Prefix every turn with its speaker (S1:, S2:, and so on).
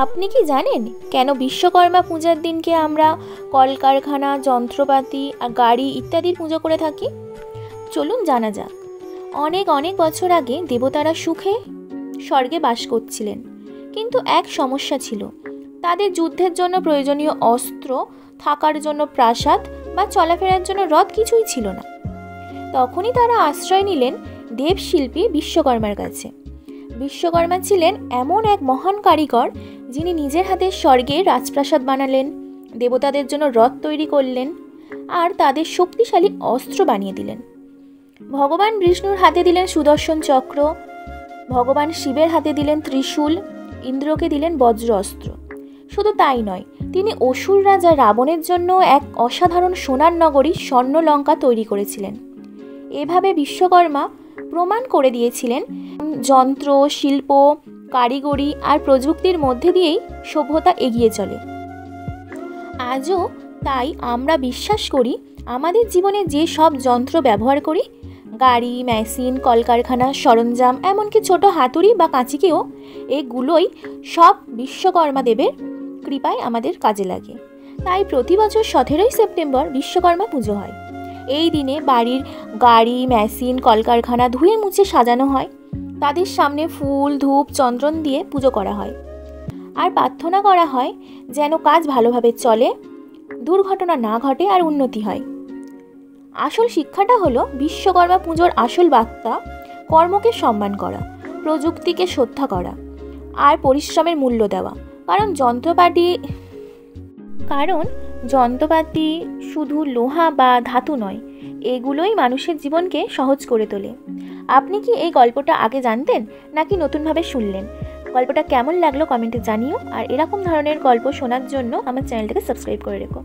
S1: আপনি কি জানেন কেন বিশ্বকর্মা পূজার দিনকে আমরা কলকারখানা, যন্ত্রপাতি আর গাড়ি ইত্যাদির পুজো করে থাকি? চলুন জানা যাক। অনেক অনেক বছর আগে দেবতারা সুখে স্বর্গে বাস করছিলেন, কিন্তু এক সমস্যা ছিল। তাদের যুদ্ধের জন্য প্রয়োজনীয় অস্ত্র, থাকার জন্য প্রাসাদ বা চলাফেরার জন্য রথ কিছুই ছিল না। তখনই তারা আশ্রয় নিলেন দেবশিল্পী বিশ্বকর্মার কাছে। বিশ্বকর্মা ছিলেন এমন এক মহান কারিগর, যিনি নিজের হাতে স্বর্গে রাজপ্রাসাদ বানালেন, দেবতাদের জন্য রথ তৈরি করলেন আর তাদের শক্তিশালী অস্ত্র বানিয়ে দিলেন। ভগবান বিষ্ণুর হাতে দিলেন সুদর্শন চক্র, ভগবান শিবের হাতে দিলেন ত্রিশূল, ইন্দ্রকে দিলেন বজ্র অস্ত্র। শুধু তাই নয়, তিনি অসুর রাজা রাবণের জন্য এক অসাধারণ সোনার নগরী স্বর্ণলঙ্কা তৈরি করেছিলেন। এভাবে বিশ্বকর্মা প্রমাণ করে দিয়েছিলেন যন্ত্র, শিল্প, কারিগরি আর প্রযুক্তির মধ্যে দিয়েই সভ্যতা এগিয়ে চলে। আজও তাই আমরা বিশ্বাস করি, আমাদের জীবনে যে সব যন্ত্র ব্যবহার করি, গাড়ি, মেশিন, কলকারখানা, সরঞ্জাম, এমনকি ছোট হাতুড়ি বা কাঁচিকেও, এগুলোই সব বিশ্বকর্মা দেবের কৃপায় আমাদের কাজে লাগে। তাই প্রতি বছর 17ই সেপ্টেম্বর বিশ্বকর্মা পুজো হয়। এই দিনে বাড়ির গাড়ি, মেশিন, কলকারখানা ধুয়ে মুছে সাজানো হয়। তাদের সামনে ফুল, ধূপ, চন্দন দিয়ে পুজো করা হয় আর প্রার্থনা করা হয় যেন কাজ ভালোভাবে চলে, দুর্ঘটনা না ঘটে আর উন্নতি হয়। আসল শিক্ষাটা হলো বিশ্বকর্মা পুজোর আসল বার্তা কর্মকে সম্মান করা, প্রযুক্তিকে শ্রদ্ধা করা আর পরিশ্রমের মূল্য দেওয়া। কারণ যন্ত্রপাতি শুধু লোহা বা ধাতু নয়, এগুলোই মানুষের জীবনকে সহজ করে তোলে। আপনি কি এই গল্পটা আগে জানতেন নাকি নতুনভাবে শুনলেন? গল্পটা কেমন লাগলো কমেন্টে জানিও, আর এরকম ধরনের গল্প শোনার জন্য আমার চ্যানেলটাকে সাবস্ক্রাইব করে রেখো।